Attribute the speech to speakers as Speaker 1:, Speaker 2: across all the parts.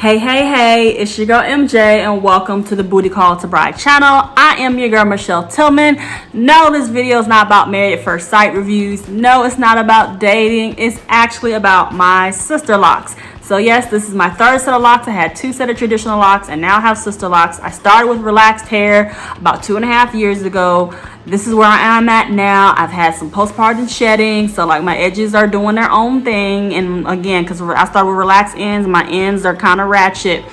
Speaker 1: Hey, it's your girl MJ and welcome to the Booty Call to Bride channel. I am your girl Michelle Tillman. No, this video is not about Married at First Sight reviews. No, it's not about dating. It's actually about my sister locks. So yes, this is my third set of locks. I had two set of traditional locks and now have sister locks. I started with relaxed hair about 2.5 years ago. This is where I am at now. I've had some postpartum shedding, so like my edges are doing their own thing. And again, because I started with relaxed ends, my ends are kind of ratchet.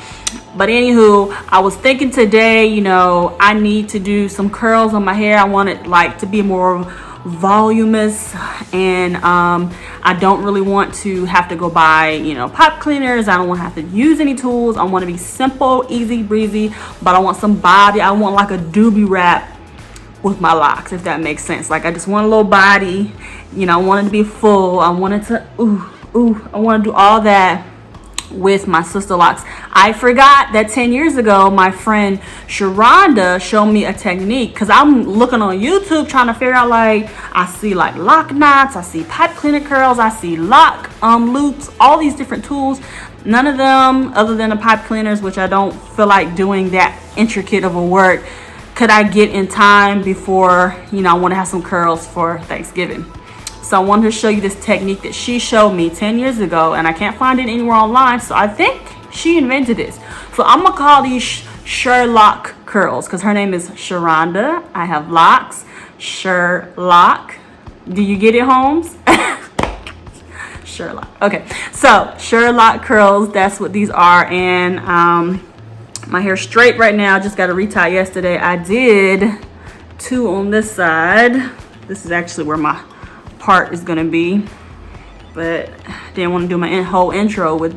Speaker 1: But anywho, I was thinking today, I need to do some curls on my hair. I want it like to be more voluminous, and I don't really want to have to go buy pop cleaners. I don't want to have to use any tools. I want to be simple, easy breezy, but I want some body. I want like a Doobie Wrap with my locks, if that makes sense. Like I just want a little body, I want it to be full. I wanted to I want to do all that with my sister locks. I forgot that 10 years ago my friend Sharonda showed me a technique, because I'm looking on YouTube trying to figure out, like I see like lock knots, I see pipe cleaner curls, I see lock loops, all these different tools. None of them, other than the pipe cleaners, which I don't feel like doing that intricate of a work, could I get in time before I want to have some curls for Thanksgiving. So I wanted to show you this technique that she showed me 10 years ago, and I can't find it anywhere online, so I think she invented this. So I'm gonna call these Sisterlock curls because her name is Sharonda. I have locks. Sisterlock. Do you get it, Holmes? Sisterlock. Okay, so Sisterlock curls, that's what these are. And my hair's straight right now. Just got to retie yesterday. I did 2 on this side. This is actually where my part is gonna be, but didn't want to do my whole intro with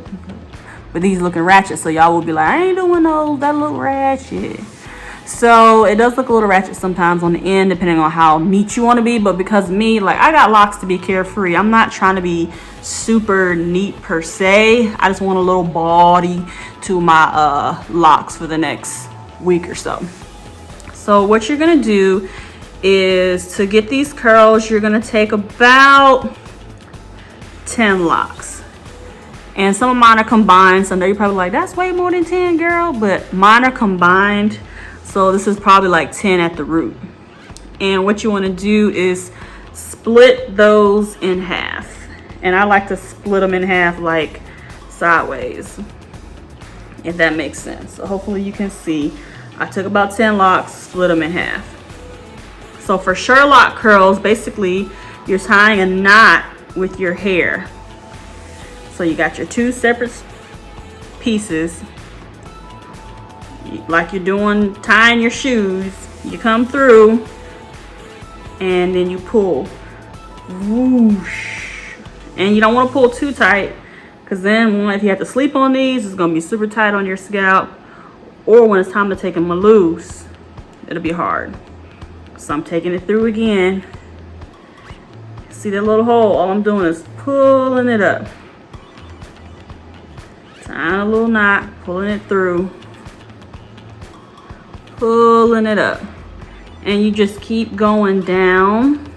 Speaker 1: these looking ratchet, so y'all will be like, I ain't doing those, that look ratchet. So it does look a little ratchet sometimes on the end, depending on how neat you want to be. But because me, like I got locks to be carefree, I'm not trying to be super neat per se. I just want a little body to my locks for the next week or so. So what you're gonna do is, to get these curls, you're gonna take about 10 locks, and some of mine are combined. So I know you're probably like, that's way more than 10, girl, but mine are combined, so this is probably like 10 at the root. And what you want to do is split those in half, and I like to split them in half like sideways, if that makes sense. So hopefully you can see I took about 10 locks, split them in half. So for Sisterlock curls, basically you're tying a knot with your hair. So you got your 2 separate pieces, like you're doing tying your shoes. You come through and then you pull, whoosh. And you don't want to pull too tight, because then if you have to sleep on these, it's going to be super tight on your scalp, or when it's time to take them loose, it'll be hard. So I'm taking it through again. See that little hole? All I'm doing is pulling it up. Tying a little knot, pulling it through. Pulling it up. And you just keep going down.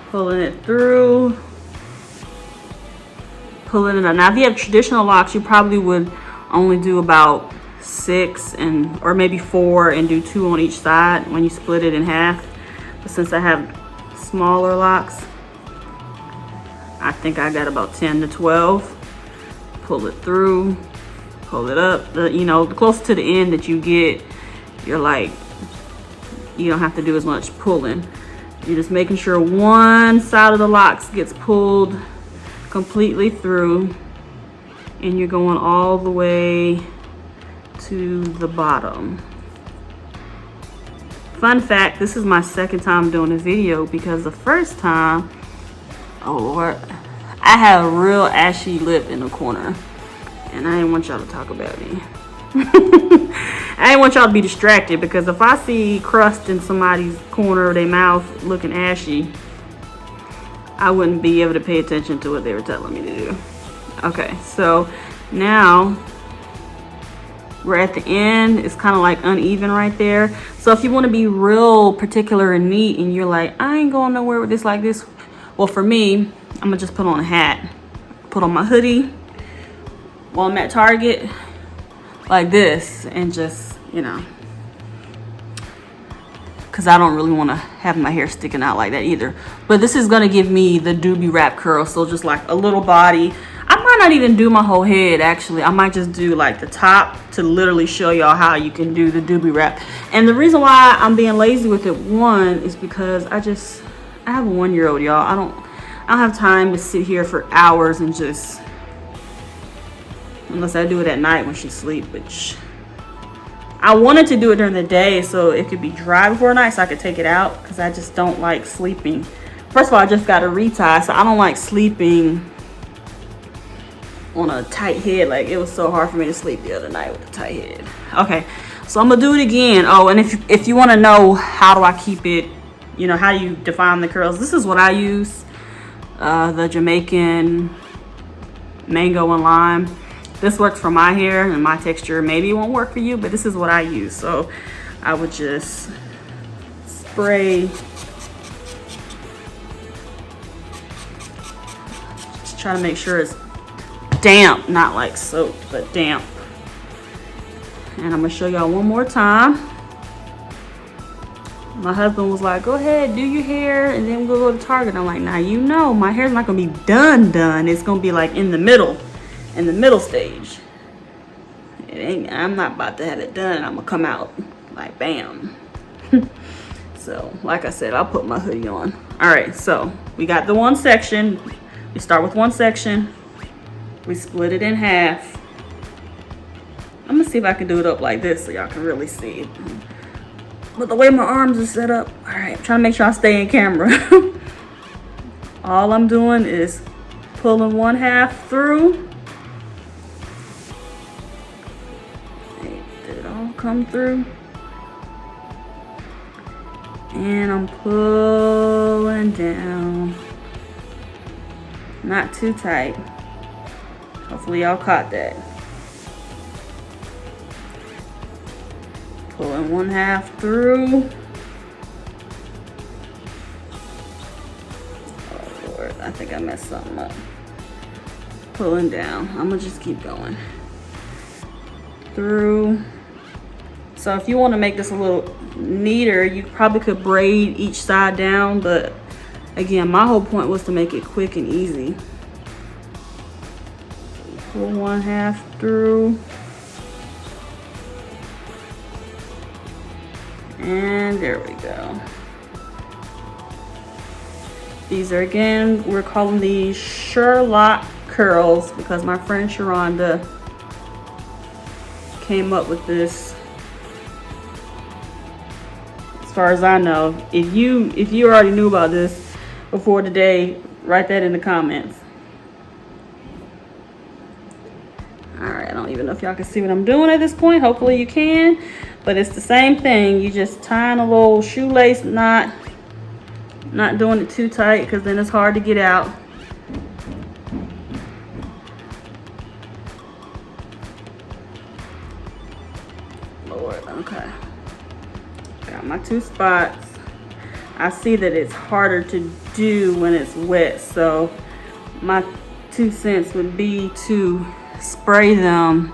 Speaker 1: Pulling it through. Pulling it up. Now if you have traditional locks, you probably would only do about 6 or maybe 4 and do 2 on each side when you split it in half. But since I have smaller locks, I think I got about 10 to 12. Pull it through, pull it up. The closer to the end that you get, you're like, you don't have to do as much pulling. You're just making sure one side of the locks gets pulled completely through, and you're going all the way to the bottom. Fun fact, this is my second time doing this video, because the first time, oh Lord, I had a real ashy lip in the corner, and I didn't want y'all to talk about me. I didn't want y'all to be distracted, because if I see crust in somebody's corner of their mouth looking ashy, I wouldn't be able to pay attention to what they were telling me to do. Okay, so now we're at the end. It's kind of like uneven right there. So if you want to be real particular and neat, and you're like, I ain't going nowhere with this like this, well, for me, I'm gonna just put on a hat, put on my hoodie, while I'm at Target, like this, and just, you know, because I don't really want to have my hair sticking out like that either. But this is going to give me the Doobie Wrap curl, so just like a little body. I might not even do my whole head, actually. I might just do like the top to literally show y'all how you can do the Doobie Wrap. And the reason why I'm being lazy with it, one, is because I have a 1-year-old, y'all. I don't have time to sit here for hours and just, unless I do it at night when she's asleep, which I wanted to do it during the day so it could be dry before night so I could take it out, because I just don't like sleeping. First of all, I just got a retie, so I don't like sleeping on a tight head. Like, it was so hard for me to sleep the other night with a tight head. Okay, so I'm gonna do it again. Oh, and if you want to know how do I keep it, you know, how you define the curls, this is what I use. The Jamaican mango and lime. This works for my hair and my texture. Maybe it won't work for you, but this is what I use. So I would just spray. Just try to make sure it's damp, not like soaked, but damp. And I'm gonna show y'all one more time. My husband was like, go ahead, do your hair, and then we'll go to Target. I'm like, nah, you know, my hair's not gonna be done. It's gonna be like in the middle stage. I'm not about to have it done. I'm gonna come out like bam. So like I said, I'll put my hoodie on. All right, so we got the one section. We start with one section. We split it in half. I'm gonna see if I can do it up like this so y'all can really see it. But the way my arms are set up, all right, I'm trying to make sure I stay in camera. All I'm doing is pulling one half through. Did it all come through? And I'm pulling down. Not too tight. Hopefully y'all caught that. Pulling one half through. Oh Lord, I think I messed something up. Pulling down. I'm gonna just keep going. Through. So if you want to make this a little neater, you probably could braid each side down, but again, my whole point was to make it quick and easy. Pull one half through. And there we go. These are, again, we're calling these Sisterlock curls because my friend Sharonda came up with this. As far as I know, if you already knew about this before today, write that in the comments. All right, I don't even know if y'all can see what I'm doing at this point. Hopefully you can. But it's the same thing. You just tying a little shoelace knot, not doing it too tight because then it's hard to get out. Lord, okay. Got my two spots. I see that it's harder to do when it's wet, so my 2 cents would be to spray them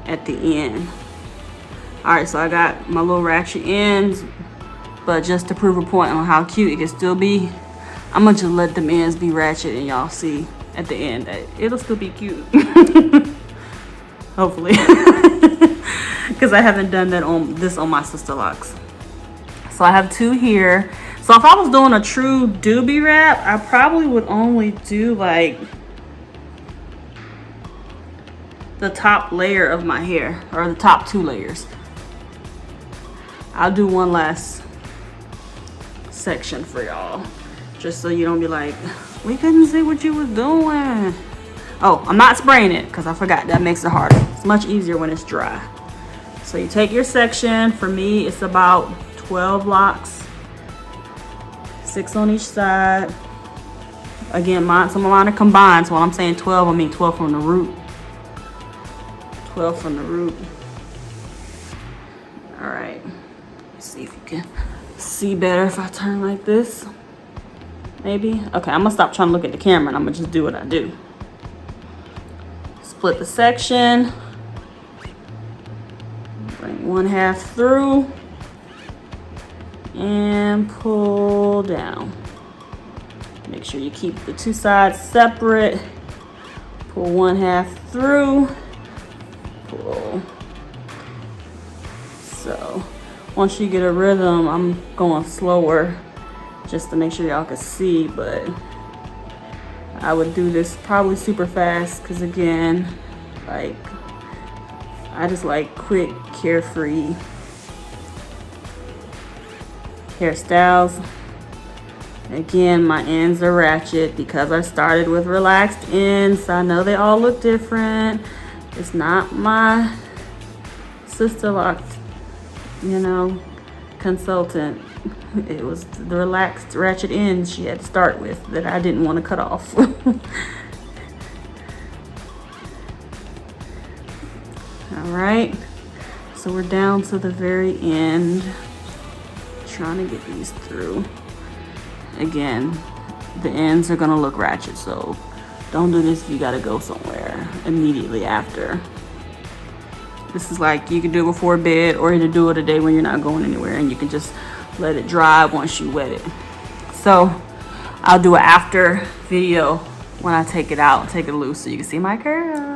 Speaker 1: at the end. All right, so I got my little ratchet ends, but just to prove a point on how cute it can still be, I'm gonna just let them ends be ratchet and y'all see at the end that it'll still be cute. Hopefully. Because I haven't done that on my Sisterlocks. So I have two here. So if I was doing a true Doobie Wrap, I probably would only do like the top layer of my hair, or the top 2 layers. I'll do one last section for y'all, just so you don't be like, we couldn't see what you was doing. Oh, I'm not spraying it because I forgot. That makes it harder. It's much easier when it's dry. So you take your section. For me, it's about 12 locks, 6 on each side. Again, some of mine are combined, so when I'm saying 12, I mean 12 from the root. 12 from the root. All right. Let's see if you can see better if I turn like this. Maybe. Okay, I'm gonna stop trying to look at the camera and I'm gonna just do what I do. Just split the section. Bring one half through and pull down. Make sure you keep the two sides separate. Pull one half through, pull. So once you get a rhythm, I'm going slower just to make sure y'all can see, but I would do this probably super fast because again, like, I just like quick, carefree hairstyles. Again, my ends are ratchet because I started with relaxed ends. I know they all look different. It's not my Sisterlock, you know, consultant. It was the relaxed ratchet ends she had to start with that I didn't want to cut off. All right, so we're down to the very end, trying to get these through. Again, the ends are gonna look ratchet, so don't do this if you gotta go somewhere immediately after. This is like, you can do it before bed or you can do it a day when you're not going anywhere, and you can just let it dry once you wet it. So I'll do an after video when I take it out, take it loose, so you can see my curl.